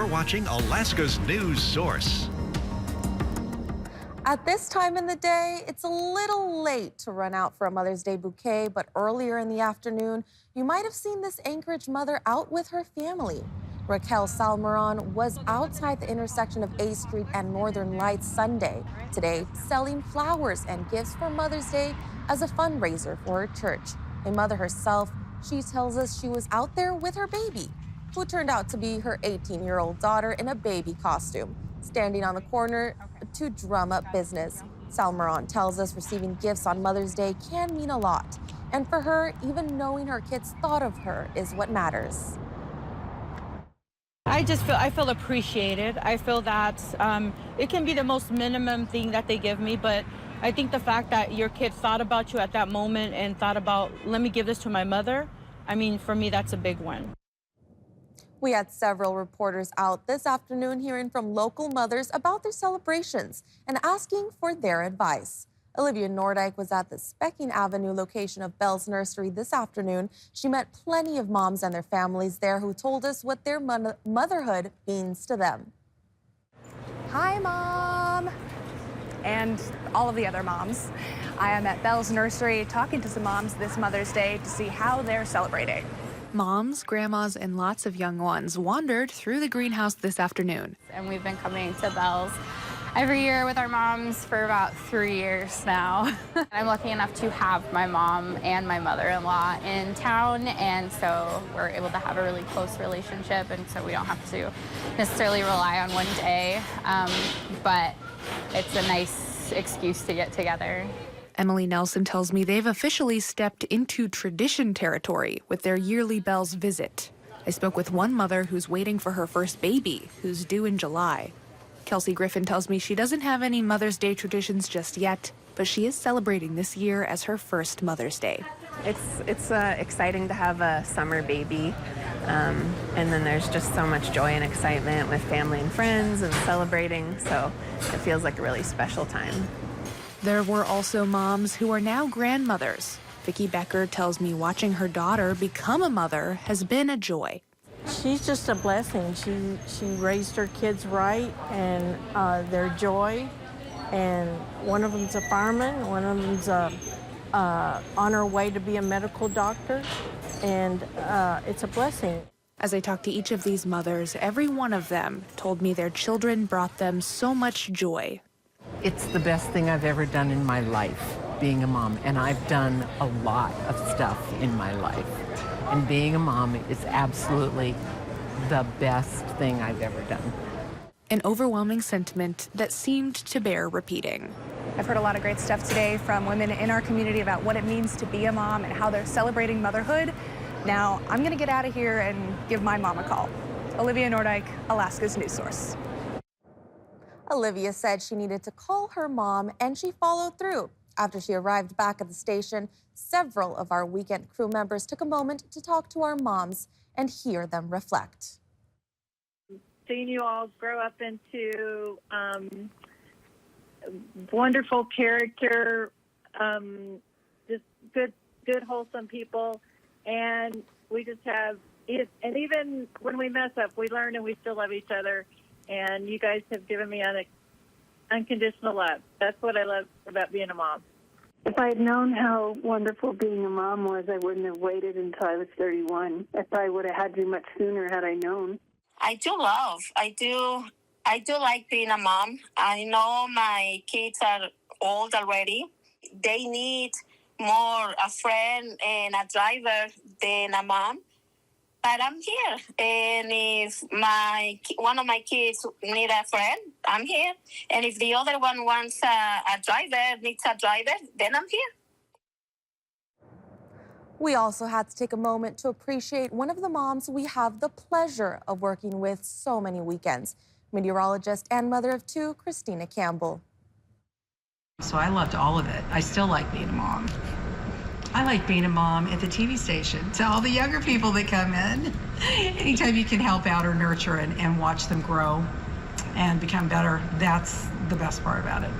You're watching Alaska's news source. At this time in the day, it's a little late to run out for a Mother's Day bouquet, but earlier in the afternoon, you might have seen this Anchorage mother out with her family. Raquel Salmeron was outside the intersection of A Street and Northern Lights Sunday today, selling flowers and gifts for Mother's Day as a fundraiser for her church. A mother herself, she tells us she was out there with her baby, who turned out to be her 18-year-old daughter in a baby costume, standing on the corner to drum up business. Salmeron tells us receiving gifts on Mother's Day can mean a lot. And for her, even knowing her kids thought of her is what matters. I feel appreciated. I feel that it can be the most minimum thing that they give me, but I think the fact that your kid thought about you at that moment and thought about, let me give this to my mother, I mean, for me, that's a big one. We had several reporters out this afternoon hearing from local mothers about their celebrations and asking for their advice. Olivia Nordyke was at the Specking Avenue location of Bell's Nursery this afternoon. She met plenty of moms and their families there who told us what their motherhood means to them. Hi, Mom, and all of the other moms. I am at Bell's Nursery talking to some moms this Mother's Day to see how they're celebrating. Moms, grandmas, and lots of young ones wandered through the greenhouse this afternoon. And we've been coming to Bell's every year with our moms for about 3 years now. I'm lucky enough to have my mom and my mother-in-law in town, and so we're able to have a really close relationship, and so we don't have to necessarily rely on one day, but it's a nice excuse to get together. Emily Nelson tells me they've officially stepped into tradition territory with their yearly Bell's visit. I spoke with one mother who's waiting for her first baby, who's due in July. Kelsey Griffin tells me she doesn't have any Mother's Day traditions just yet, but she is celebrating this year as her first Mother's Day. It's exciting to have a summer baby, and then there's just so much joy and excitement with family and friends and celebrating, so it feels like a really special time. There were also moms who are now grandmothers. Vicki Becker tells me watching her daughter become a mother has been a joy. She's just a blessing. She raised her kids right, and their joy. And one of them's a fireman, one of them's on her way to be a medical doctor, and it's a blessing. As I talked to each of these mothers, every one of them told me their children brought them so much joy. It's the best thing I've ever done in my life, being a mom, and I've done a lot of stuff in my life. And being a mom is absolutely the best thing I've ever done. An overwhelming sentiment that seemed to bear repeating. I've heard a lot of great stuff today from women in our community about what it means to be a mom and how they're celebrating motherhood. Now, I'm going to get out of here and give my mom a call. Olivia Nordyke, Alaska's news source. Olivia said she needed to call her mom, and she followed through. After she arrived back at the station, several of our weekend crew members took a moment to talk to our moms and hear them reflect. Seeing you all grow up into wonderful character, just good, wholesome people, and we just have, and even when we mess up, we learn and we still love each other. And you guys have given me unconditional love. That's what I love about being a mom. If I had known how wonderful being a mom was, I wouldn't have waited until I was 31. I probably would have had you much sooner had I known. I do like being a mom. I know my kids are old already. They need more a friend and a driver than a mom. But I'm here, and if one of my kids need a friend, I'm here. And if the other one wants a driver, needs a driver, then I'm here. We also had to take a moment to appreciate one of the moms we have the pleasure of working with so many weekends, meteorologist and mother of two, Christina Campbell. So I loved all of it. I still like being a mom. I like being a mom at the TV station. To all the younger people that come in, anytime you can help out or nurture and watch them grow and become better, that's the best part about it.